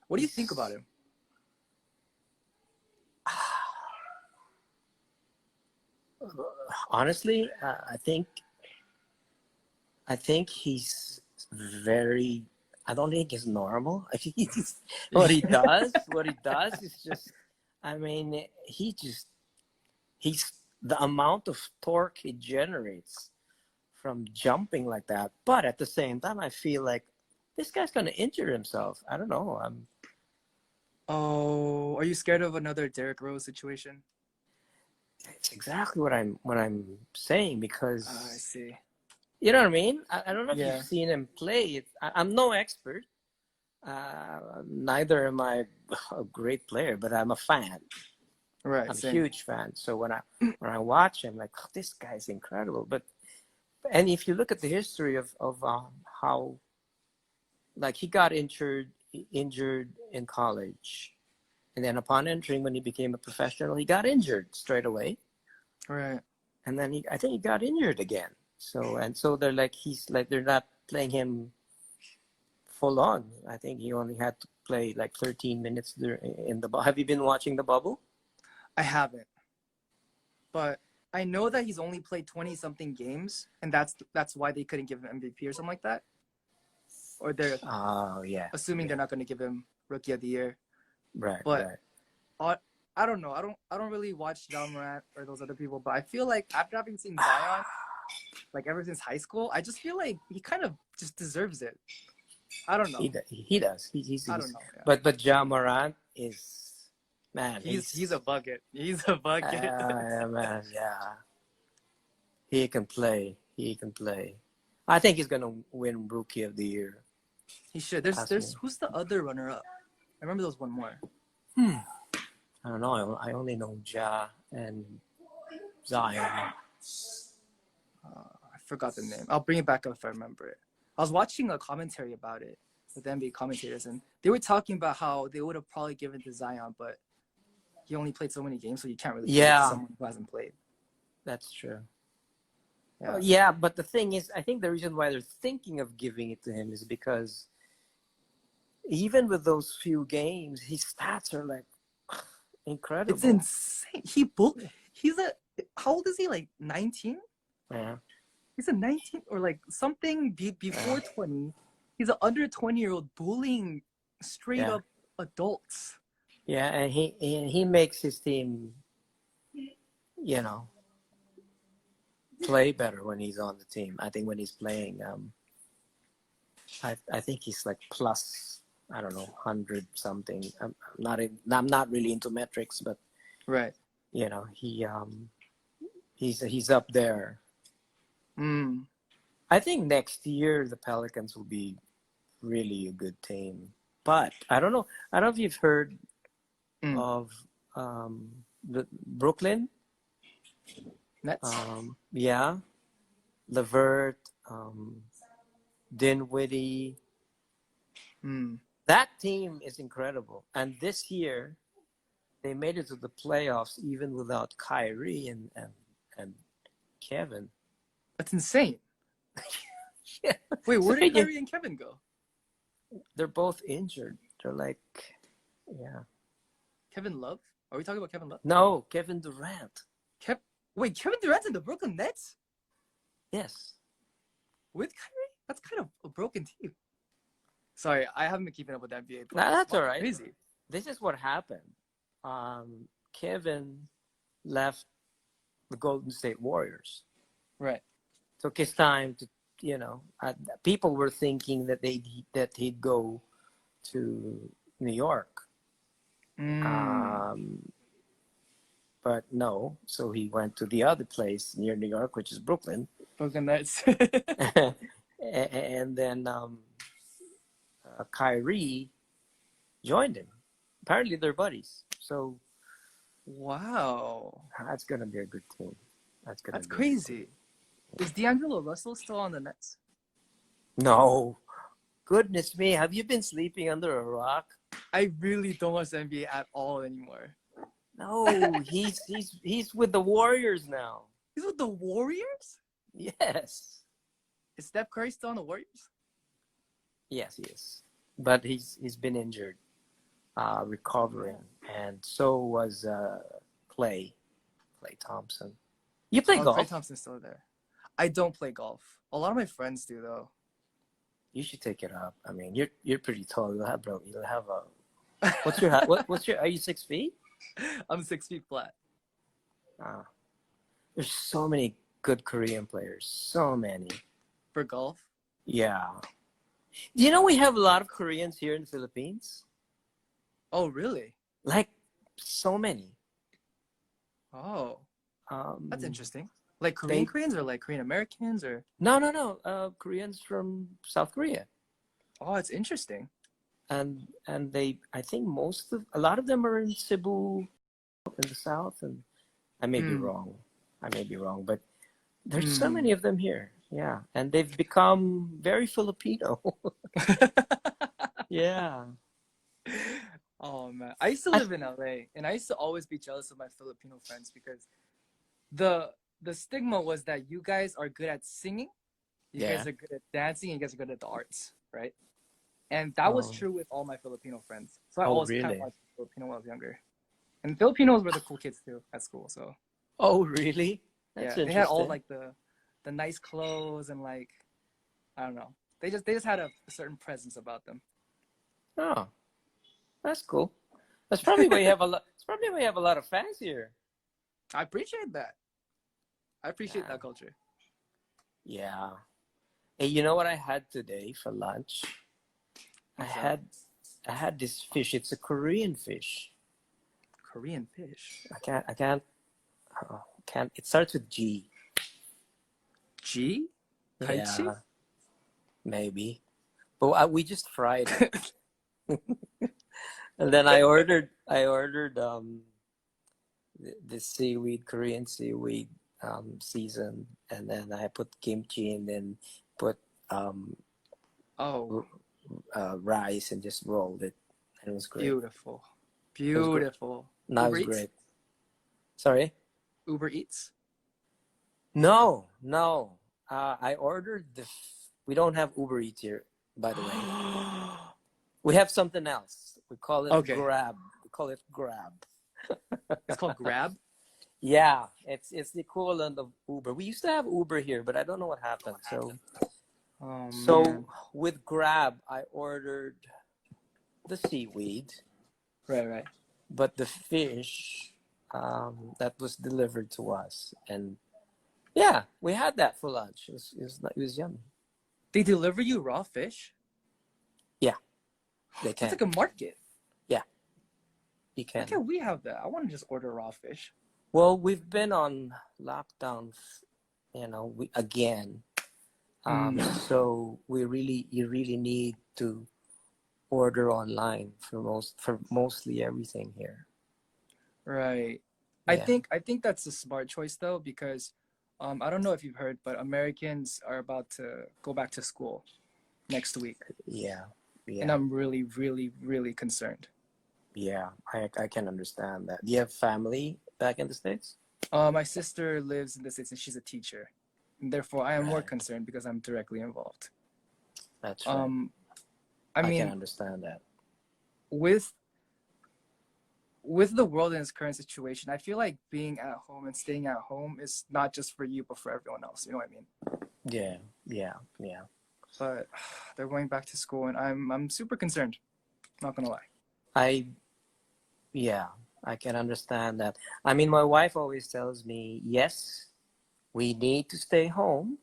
what do you think about He's him? honestly, I think he's very. I don't think he's normal. I think what he does is just. I mean, he's the amount of torque he generates from jumping like that. But at the same time, I feel like this guy's gonna injure himself. I don't know. Oh, are you scared of another Derrick Rose situation? It's exactly what I'm saying, I because see. you know what I mean. I don't know if you've Yeah, seen him play. I'm no expert. Neither am I a great player, but I'm a fan. Right, I'm a same. huge fan. So when I watch him, like, oh, this guy's incredible. And if you look at the history of how, like, he got injured in college, and then upon entering, when he became a professional, he got injured straight away, Right. and then I think he got injured again. So they're not playing him full on. I think he only had to play like 13 minutes in the. Have you been watching the bubble? I haven't, but I know that he's only played 20 something games, and that's why they couldn't give him MVP or something like that. Or they're Oh yeah, assuming yeah, they're not going to give him Rookie of the Year. right, But right. I don't know. I don't really watch John Morant or those other people, but I feel like after having seen Zion, like ever since high school, I just feel like he kind of just deserves it. I don't know. He does. I don't know. Yeah. But Ja Morant is, man. He's a bucket. He's a bucket. Man, yeah. He can play. He can play. I think he's gonna win Rookie of the Year. He should. That's There's me. who's the other runner up? I remember there was one more. I don't know. I only know Ja and Zion. I forgot the name. I'll bring it back up if I remember it. I was watching a commentary about it with the NBA commentators, and they were talking about how they would have probably given to Zion, but he only played so many games, so you can't really give it to Yeah, someone who hasn't played. that's true. Yeah. Yeah, but the thing is, I think the reason why they're thinking of giving it to him is because even with those few games, his stats are like incredible. It's insane. He's a how old is he? Like 19? Yeah. He's a 19 or like something before 20. He's an under 20-year-old bullying straight up adults. Yeah, and he makes his team, play better when he's on the team. I think when he's playing, I think he's like plus, I don't know, 100 something. I'm not really into metrics, but Right. he's up there. Mm. I think next year the Pelicans will be really a good team. But I don't know. I don't know if you've heard of the Brooklyn. Nets. Yeah, Levert, Dinwiddie. That team is incredible. And this year, they made it to the playoffs even without Kyrie and Kevin. That's insane. Yeah. Wait, where So did Kyrie and Kevin go? They're both injured. They're like, yeah. Kevin Love? Are we talking about Kevin Love? No, Kevin Durant. Wait, Kevin Durant's in the Brooklyn Nets? Yes. With Kyrie? That's kind of a broken team. Sorry, I haven't been keeping up with the NBA. That's all right. Crazy. This is what happened. Kevin left the Golden State Warriors. Right. Took his time to, people were thinking that he'd go to New York. But no, so he went to the other place near New York, which is Brooklyn. Brooklyn Nets. And then Kyrie joined him. Apparently they're buddies. So wow. that's going to be a good team. That's crazy. Is D'Angelo Russell still on the Nets? No. Goodness me. Have you been sleeping under a rock? I really don't watch the NBA at all anymore. No, he's with the Warriors now. He's with the Warriors? Yes. Is Steph Curry still on the Warriors? Yes, he is. But he's been injured, recovering, and so was Klay Thompson. You play golf? Klay Thompson's still there. I don't play golf. A lot of my friends do though. You should take it up. I mean, you're pretty tall. You'll have a. What's your height? What's your? Are you 6 feet? I'm 6 feet flat. There's so many good Korean players. So many. For golf? Yeah. Do you know we have a lot of Koreans here in the Philippines? Oh, really? Like, so many. Oh. That's interesting. Like Koreans or like Korean Americans or? No. Koreans from South Korea. Oh, it's interesting. And they, I think a lot of them are in Cebu, in the South, and I may be Mm. wrong. I may be wrong, but there's so Mm. many of them here. Yeah, and they've become very Filipino. Yeah. Oh man, I used to I, live in LA, and I used to always be jealous of my Filipino friends because the the stigma was that you guys are good at singing, you guys yeah. are good at dancing, you guys are good at the arts, right? And that was Oh, true with all my Filipino friends. So I oh, always kind of really? watched Filipino when I was younger. And Filipinos were the cool kids too at school. So Oh, really? That's yeah, they had all interesting. like the nice clothes and like I don't know. They just had a certain presence about them. Oh, that's cool. That's probably why you have a lot. It's probably why you have a lot of fans here. I appreciate that. I appreciate Yeah. that culture. Yeah. Hey, you know what I had today for lunch? I What's that? had I had this fish. It's a Korean fish. Korean fish. I can't. It starts with G. G? Taichi? Yeah, maybe. But we just fried it, and then I ordered the seaweed, Korean seaweed, seasoned, and then I put kimchi, and then put um Oh, rice, and just rolled it, and it was great. beautiful. It was great. Beautiful. No, it Uber was Eats? great. Sorry. Uber Eats? No, no. I ordered we don't have Uber Eats here, by the way. We have something else. We call it Okay. Grab. We call it Grab. It's called Grab? Yeah, it's the equivalent of Uber. We used to have Uber here, but I don't know what happened. So Oh so man. with Grab, I ordered the seaweed, Right. but the fish that was delivered to us, and yeah, we had that for lunch. It was yummy. They deliver you raw fish? Yeah, they That's can. like a market. Yeah, you Why can. can't we have that? I want to just order raw fish. Well, we've been on lockdown, again. Mm, So you really need to order online for mostly everything here. right. Yeah, I think that's a smart choice though, because I don't know if you've heard, but Americans are about to go back to school next week. yeah, And yeah, I'm really, really, really concerned. yeah. I can understand that. Do you have family back in the States? My sister lives in the States and she's a teacher. And therefore I am more Right. concerned because I'm directly involved. That's right. Um, I I can mean, understand that. with with the world in its current situation, I feel like being at home and staying at home is not just for you, but for everyone else. You know what I mean? Yeah, yeah, yeah. But they're going back to school, and I'm super concerned. Not gonna lie. I Yeah, I can understand that. I mean, my wife always tells me, yes, we need to stay home.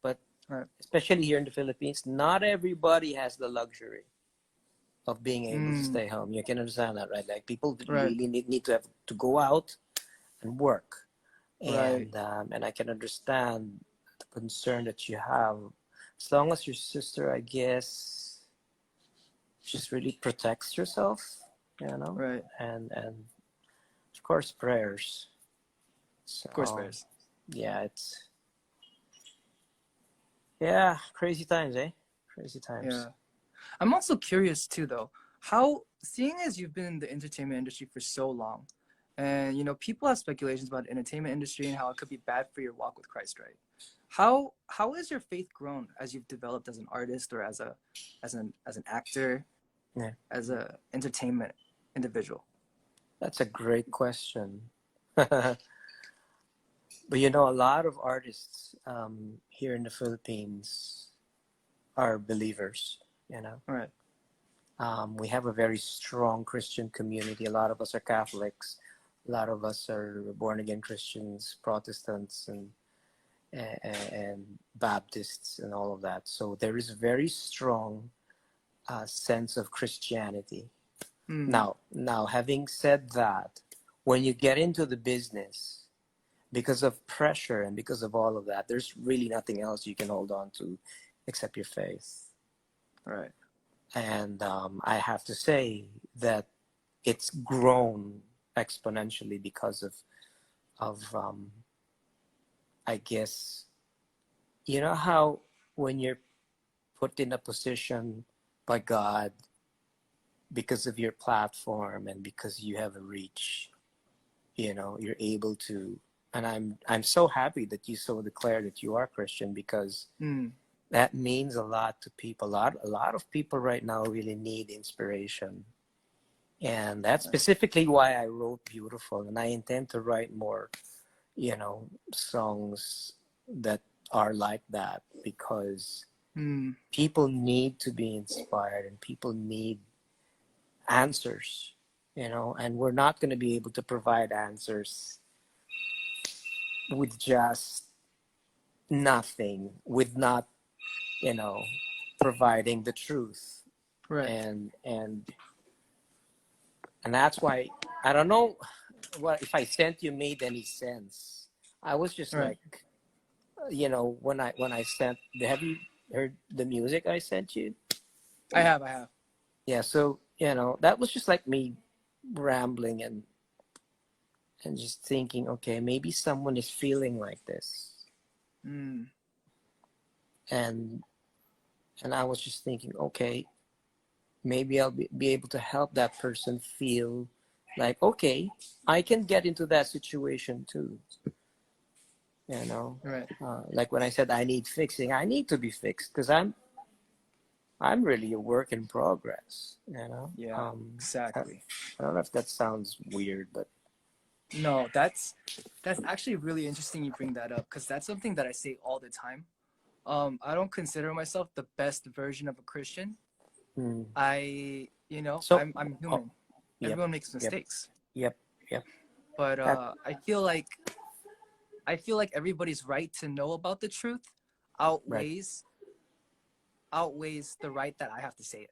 But Right. especially here in the Philippines, not everybody has the luxury of being able to Mm, stay home. You can understand that, right? Like people right. really need to have to go out and work, Right. and I can understand the concern that you have. As long as your sister, I guess, just really protects yourself, Right. and of course prayers. Of course, So bears. yeah, yeah, crazy times, eh? Crazy times. Yeah. I'm also curious too, though. How, seeing as you've been in the entertainment industry for so long, and people have speculations about the entertainment industry and how it could be bad for your walk with Christ, right? How has your faith grown as you've developed as an artist or as an actor, Yeah, as a entertainment individual? that's a great question. But a lot of artists here in the Philippines are believers. You know, All right. we have a very strong Christian community. A lot of us are Catholics. A lot of us are born again Christians, Protestants, and Baptists, and all of that. So there is a very strong sense of Christianity. Hmm. Now, having said that, when you get into the business, because of pressure and because of all of that, there's really nothing else you can hold on to except your faith. All right. And I have to say that it's grown exponentially because of I guess, you know how when you're put in a position by God because of your platform and because you have a reach, you know, you're able to. And I'm so happy that you so declare that you are Christian, because Mm, that means a lot to people. A lot of people right now really need inspiration, and that's specifically why I wrote Beautiful, and I intend to write more, you know, songs that are like that, because mm, people need to be inspired and people need answers, you know, and we're not going to be able to provide answers with just nothing, with not, you know, providing the truth. right, And and and that's why I don't know what if I sent you made any sense. I was just right. like, you know, when I sent, have you heard the music I sent you? I have, I have. Yeah, so you know, that was just like me rambling and just thinking, okay, maybe someone is feeling like this. Mm, and and I was just thinking, okay, maybe I'll be able to help that person feel like, okay, I can get into that situation too, you know. right. Like when I said I need fixing, I need to be fixed, because I'm really a work in progress, you know. Yeah, I, exactly. I don't know if that sounds weird, but No, that's actually really interesting you bring that up, because that's something that I say all the time. I don't consider myself the best version of a Christian. mm. So, I'm oh, human. yep, Everyone makes yep, mistakes. yep, yep. But That I feel like everybody's right to know about the truth right. outweighs outweighs the right that I have to say it,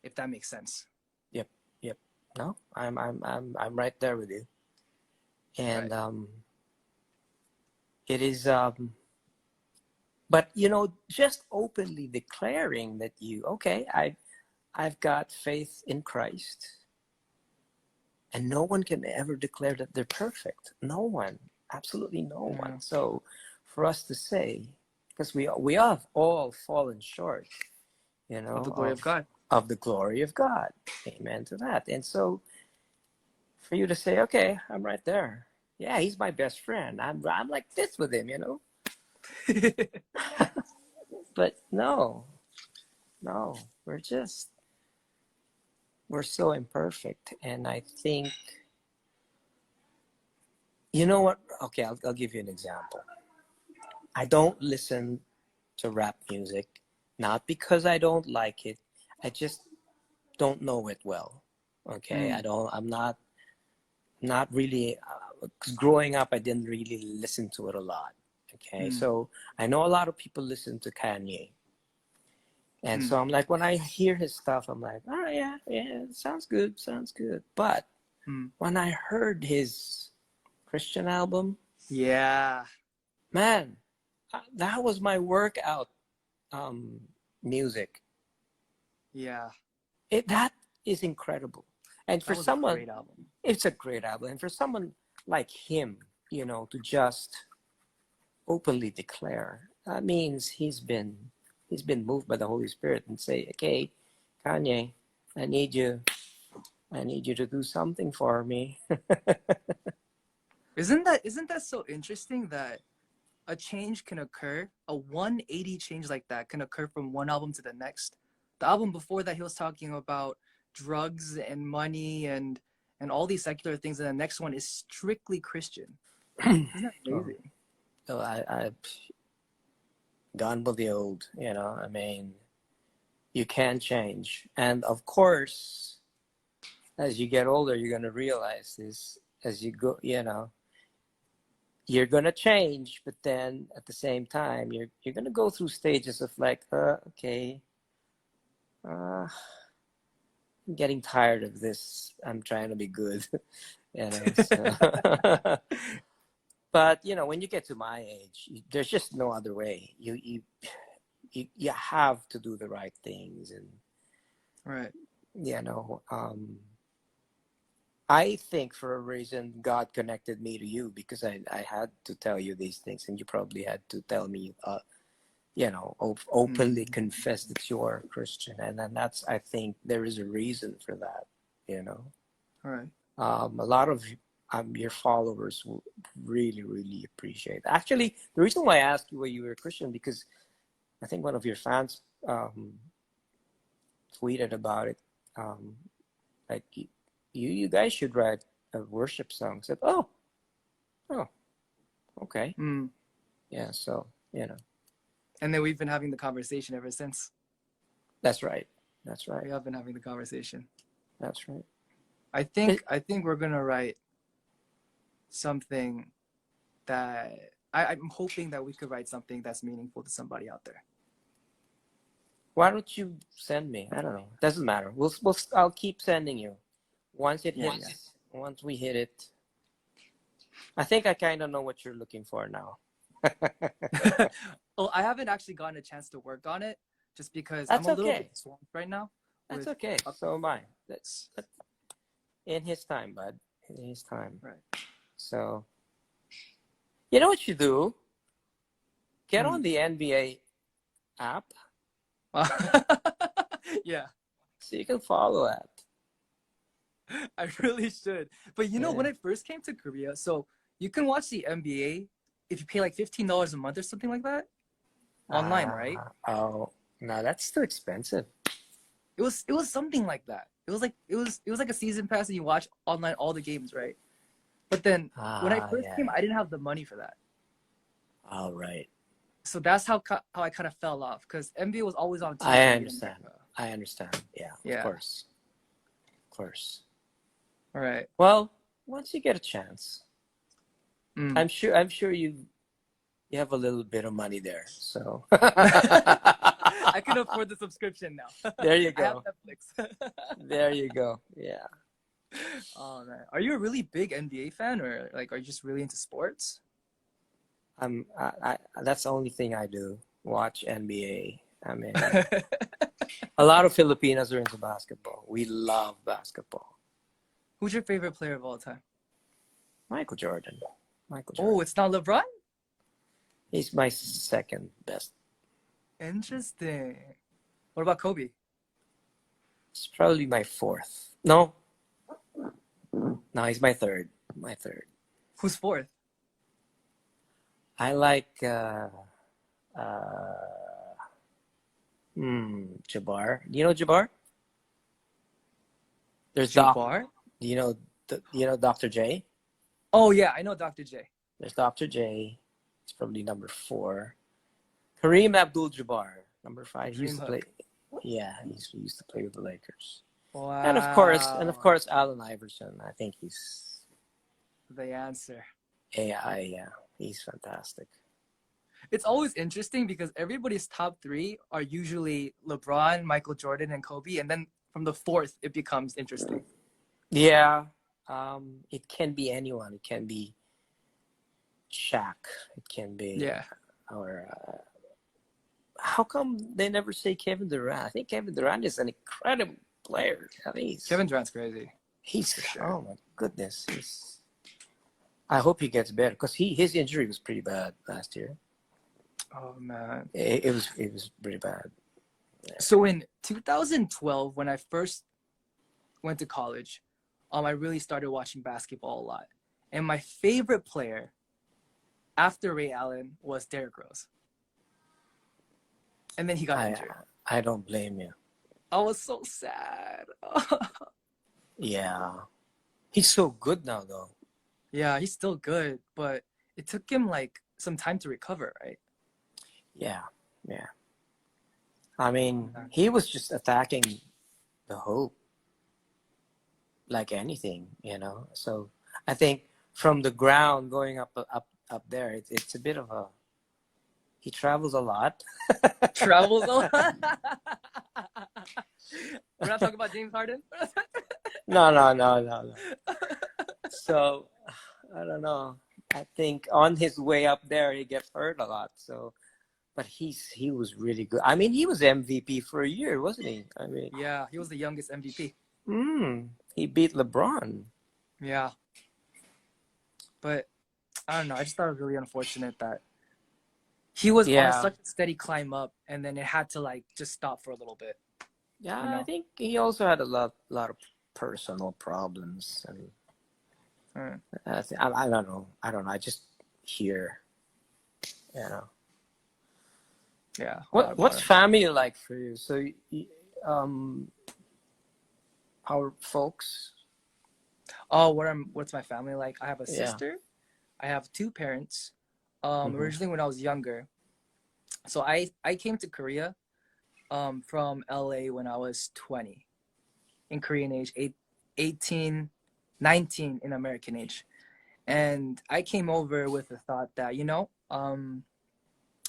if that makes sense. Yep, yep. No, I'm right there with you. And Right. it is but you know, just openly declaring that you, okay, I've got faith in Christ, and no one can ever declare that they're perfect. No one, absolutely no one. Yeah. So for us to say, because we have all fallen short, you Of the know, glory of God. of the glory of God. Amen to that. And so for you to say, okay, I'm right there. Yeah, he's my best friend. I'm like this with him, you know. But no, no, we're so imperfect. And I think, you know what? Okay, I'll give you an example. I don't listen to rap music, not because I don't like it. I just don't know it well. Okay, Mm, I'm not really, 'cause growing up, I didn't really listen to it a lot. Okay, mm, so I know a lot of people listen to Kanye. And mm, so I'm like, when I hear his stuff, I'm like, oh, yeah, yeah, sounds good, sounds good. But mm. when I heard his Christian album, Yeah. man, that was my workout um, music. Yeah. That is incredible. And for That was a someone, great album. it's a great album. And for someone like him, you know, to just openly declare, that means he's been moved by the Holy Spirit and say, okay, Kanye, I need you I need you to do something for me. Isn't that so interesting that a change can occur, a 180 change like that can occur from one album to the next. The album before that he was talking about drugs and money and all these secular things, and the next one is strictly Christian. Isn't that Oh, amazing? so I've gone with the old, you know. I mean, you can change. And of course, as you get older, you're going to realize this as you go, you know, you're going to change, but then at the same time, you're going to go through stages of like, okay, uh, I'm getting tired of this. I'm trying to be good, you know. So but you know, when you get to my age, there's just no other way. You have to do the right things, and Right. you know, I think for a reason God connected me to you, because I had to tell you these things, and you probably had to tell me, openly confess that you are a Christian, and then that's, I think there is a reason for that. You know, All right. a lot of your followers will really, really appreciate. Actually, the reason why I asked you whether you were a Christian, because I think one of your fans tweeted about it. Like you guys should write a worship song. I said, oh, okay, Mm. yeah. So And then we've been having the conversation ever since. that's right. That's right. We have been having the conversation. That's right. I think we're gonna write something that I'm hoping that we could write something that's meaningful to somebody out there. Why don't you send me? I don't know. Doesn't matter. I'll keep sending you. Once it hits, once we hit it, I think I kind of know what you're looking for now. Well, I haven't actually gotten a chance to work on it just because That's I'm a little okay. bit swamped right now. That's okay. So am I. That's in his time, bud. In his time. Right. So, you know what you do? Get on the NBA app. Yeah. So you can follow that. I really should. But you know, when I first came to Korea, so you can watch the NBA if you pay like $15 a month or something like that online, right? Oh, no, that's too expensive. It was something like that. It was like a season pass and you watch online all the games, right? But then when I first came, I didn't have the money for that. All right. So that's how I kind of fell off, because NBA was always on TV. I understand. Yeah, of course. Of course. All right. Well, once you get a chance, Mm. I'm sure you have a little bit of money there, so I can afford the subscription now. There you go. I have Netflix. There you go. Yeah. Oh man, are you a really big NBA fan, or like are you just really into sports? I that's the only thing I do. Watch NBA. I mean, a lot of Filipinos are into basketball. We love basketball. Who's your favorite player of all time? Michael Jordan. Oh, it's not LeBron? He's my second best. Interesting. What about Kobe? It's probably my fourth. No, he's my third. Who's fourth? I like Jabbar. Do you know Jabbar? There's Jabbar? Do you know Dr. J? Oh yeah, I know Dr. J. There's Dr. J. He's probably number 4. Kareem Abdul-Jabbar, number 5. He used to play. Yeah, he used to play with the Lakers. Wow. And of course, Allen Iverson. I think he's the answer. Yeah, he's fantastic. It's always interesting because everybody's top 3 are usually LeBron, Michael Jordan, and Kobe, and then from the 4th, it becomes interesting. Yeah, it can be anyone. It can be Shaq. It can be or how come they never say Kevin Durant? I think Kevin Durant is an incredible player. I think Kevin Durant's crazy. Oh my goodness. I hope he gets better, because his injury was pretty bad last year. Oh man, it was pretty bad. Yeah. So in 2012, when I first went to college, I really started watching basketball a lot, and my favorite player after Ray Allen was Derrick Rose. And then he got injured. I don't blame you. I was so sad. Yeah. He's so good now, though. Yeah, he's still good, but it took him like some time to recover, right? Yeah. I mean, he was just attacking the hoop like anything, So I think from the ground going up there, it's a bit of a. He travels a lot. Travels a lot. We're not talking about James Harden. No. So I don't know. I think on his way up there, he gets hurt a lot. So, but he was really good. I mean, he was MVP for a year, wasn't he? I mean, yeah, he was the youngest MVP. He beat LeBron. Yeah, but I don't know. I just thought it was really unfortunate that he was on Yeah. such a steady climb up, and then it had to like just stop for a little bit. You Yeah, I know. think he also had a lot of personal problems, and Mm. I don't know. I don't know. I just hear, you know. Yeah, a lot about What's it. family like for you? So, um, our folks. Oh, what's my family like? I have a Yeah. sister. I have two parents. Mm-hmm. Originally when I was younger, so I came to Korea from LA when I was 20 in Korean age, 18, 19 in American age. And I came over with the thought that, I'm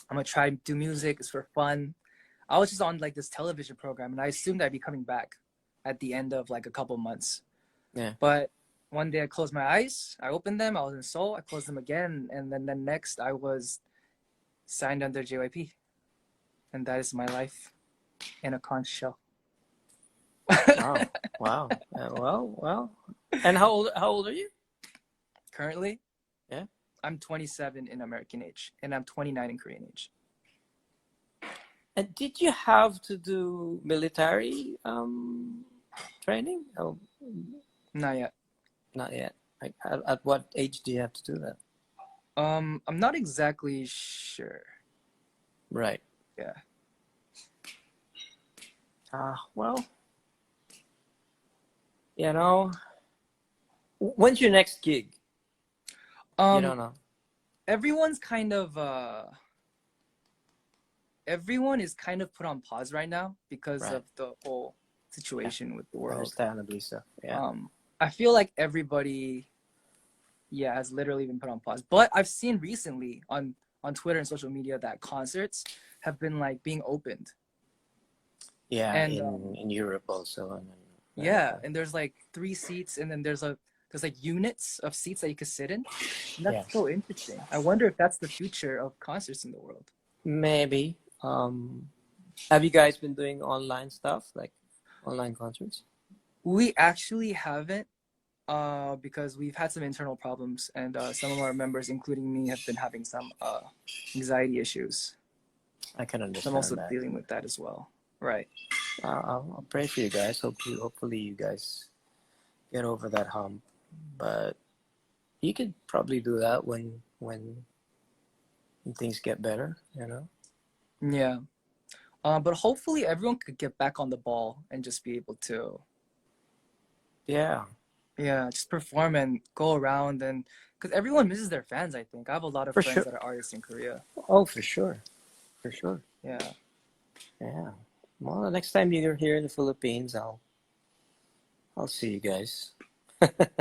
gonna try to do music. It's for fun. I was just on like this television program, and I assumed I'd be coming back at the end of like a couple months. Yeah. But one day I closed my eyes, I opened them, I was in Seoul, I closed them again, and then the next I was signed under JYP, and that is my life in a conch shell. Wow. Wow. Well. And how old are you? Currently, Yeah. I'm 27 in American age, and I'm 29 in Korean age. And did you have to do military training? Oh, Not yet. not yet. Like, at what age do you have to do that? I'm not exactly sure. Right. Yeah. Well, you know, when's your next gig? You Um, don't know. everyone's kind of everyone is kind of put on pause right now because Right. of the whole situation with the world. Understandably so. Yeah. I feel like everybody, yeah, has literally been put on pause. But I've seen recently on Twitter and social media that concerts have been like being opened. Yeah. And In Europe also. And yeah, and there's like 3 seats, and then there's like units of seats that you could sit in. And that's yes. so interesting. I wonder if that's the future of concerts in the world. Maybe. Have you guys been doing online stuff, like online concerts? We actually haven't, because we've had some internal problems, and some of our members, including me, have been having some anxiety issues. I can So I'm understand also that. dealing with that as well. Right. I'll pray for you guys. Hopefully you guys get over that hump. But you could probably do that when things get better. You know. Yeah. But hopefully everyone could get back on the ball and just be able to, Yeah. yeah, just perform and go around, and because everyone misses their fans. I think I have a lot of For friends sure. that are artists in Korea. Oh, for sure. For sure. Yeah. Yeah. Well, the next time you're here in the Philippines, I'll see you guys.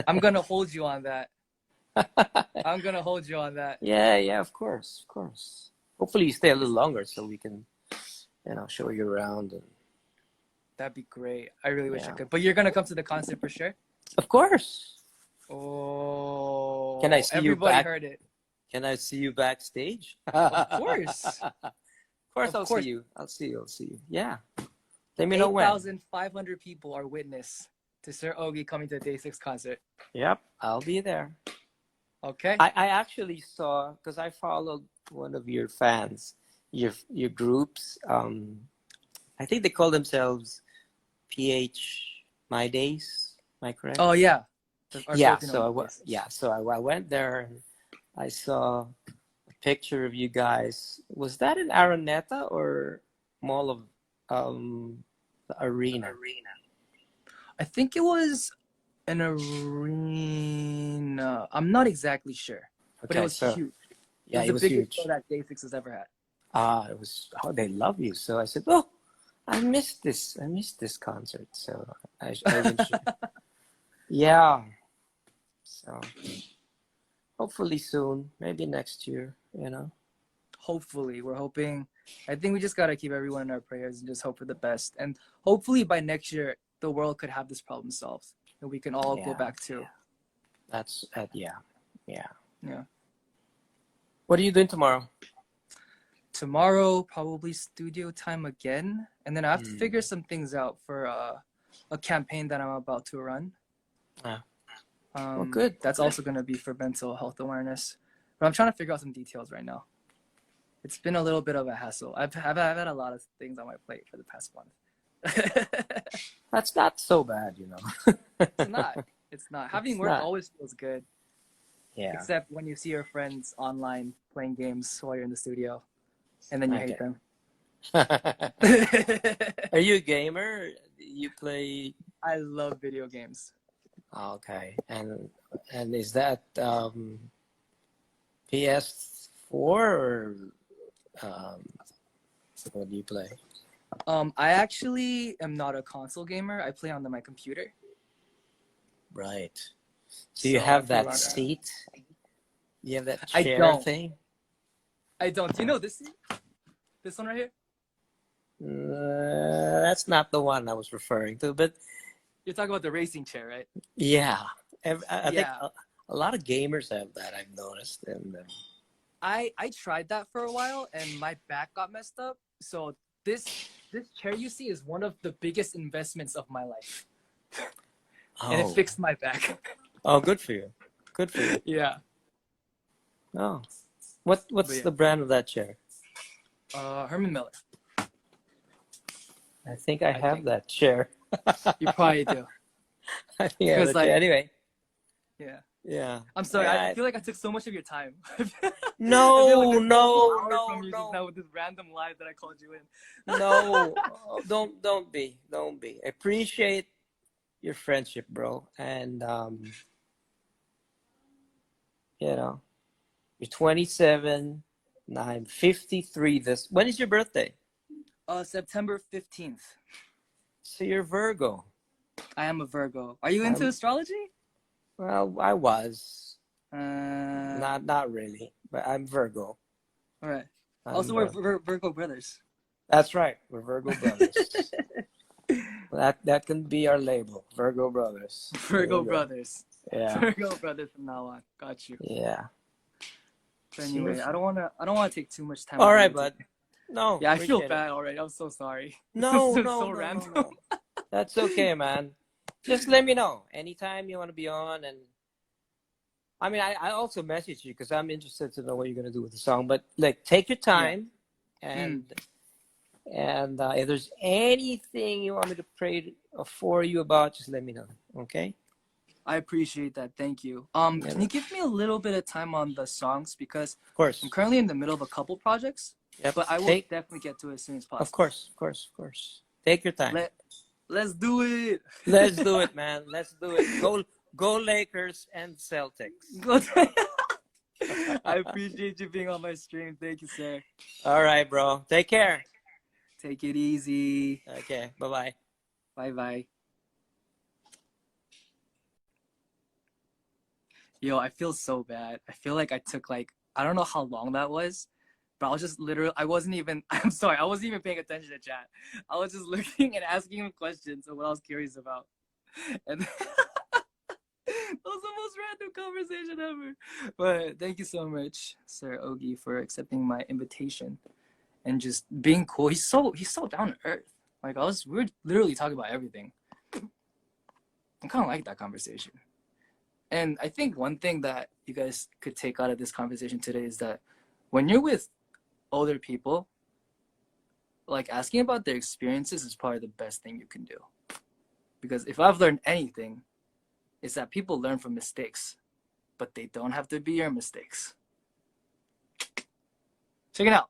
I'm gonna hold you on that. I'm gonna hold you on that. Yeah, of course. Hopefully you stay a little longer so we can, show you around and That'd be great. I really wish I yeah. could. But you're gonna come to the concert for sure. Of course. Oh, Can I see you everybody back? heard it. Can I see you backstage? Of course. Of course, Of I'll course. see you. I'll see you. Yeah. Let me know when. 8,500 people are witness to Sir Ogie coming to the Day 6 concert. Yep, I'll be there. Okay. I actually saw, because I followed one of your fans, your groups. I think they call themselves PH My Days. Am I correct? Oh yeah. Our Yeah. Filipino So I went there and I saw a picture of you guys. Was that in Araneta or Mall of the Arena? I think it was an arena. I'm not exactly sure, but it Okay, was so huge. It yeah, was it the was biggest show huge. that Day 6 has ever had. It was. Oh, they love you. So I said, oh, I missed this. I missed this concert. So I went. Yeah. So hopefully soon, maybe next year. Hopefully, we're hoping. I think we just gotta keep everyone in our prayers and just hope for the best. And hopefully by next year, the world could have this problem solved, and we can all go back to. That's yeah. Yeah. What are you doing tomorrow? Tomorrow, probably studio time again, and then I have to figure some things out for a campaign that I'm about to run. Yeah. Well, good. That's also going to be for mental health awareness. But I'm trying to figure out some details right now. It's been a little bit of a hassle. I've had a lot of things on my plate for the past month. That's not so bad, you know. It's not. It's not. Having It's work not. always feels good, Yeah, except when you see your friends online playing games while you're in the studio, and then you hate them. Are you a gamer? You play? I love video games. Okay, and is that PS4 or what do you play? I actually am not a console gamer. I play on my computer. Right. Do you have that seat? You have that chair thing? I don't. Do you know this seat? This one right here? That's not the one I was referring to, but you're talking about the racing chair, right? Yeah, I think a lot of gamers have that. I've noticed, and I tried that for a while, and my back got messed up. So this chair you see is one of the biggest investments of my life, and it fixed my back. Oh, good for you. Good for you. Yeah. Oh, what's the brand of that chair? Herman Miller. I think I have that chair. You probably do. I think I have that chair. Anyway. Yeah. Yeah. I'm sorry. I feel like I took so much of your time. No. Now with this random live that I called you in. No, don't be. I appreciate your friendship, bro, and you know, you're 27, and I'm 53. When is your birthday? September 15th. So you're Virgo. I am a Virgo. Are you into astrology? Well, I was. Not really, but I'm Virgo. All right. Also, we're Virgo brothers. That's right. We're Virgo brothers. that can be our label, Virgo brothers. Virgo brothers. Yeah. Virgo brothers from now on. Got you. Yeah. But anyway, I don't wanna take too much time. All right, bud. No. Yeah, I feel bad already. I'm so sorry. No. Random. That's okay, man. Just let me know anytime you want to be on, and I mean, I also message you because I'm interested to know what you're gonna do with the song. But like, take your time, and if there's anything you want me to pray for you about, just let me know. Okay? I appreciate that. Thank you. Can you give me a little bit of time on the songs because of course I'm currently in the middle of a couple projects. Yep. But I will definitely get to it as soon as possible. Of course. Take your time. Let's do it. Let's do it, man. Let's do it. Go Lakers and Celtics. I appreciate you being on my stream. Thank you, sir. All right, bro. Take care. Take it easy. Okay. Bye-bye. Bye-bye. Yo, I feel so bad. I feel like I took I don't know how long that was. But I was just I wasn't even paying attention to chat. I was just looking and asking him questions of what I was curious about. And that was the most random conversation ever. But thank you so much, Sir Ogie, for accepting my invitation and just being cool. He's so down to earth. We were literally talking about everything. I kind of like that conversation. And I think one thing that you guys could take out of this conversation today is that when you're with older people, asking about their experiences is probably the best thing you can do. Because if I've learned anything, it's that people learn from mistakes, but they don't have to be your mistakes. Check it out.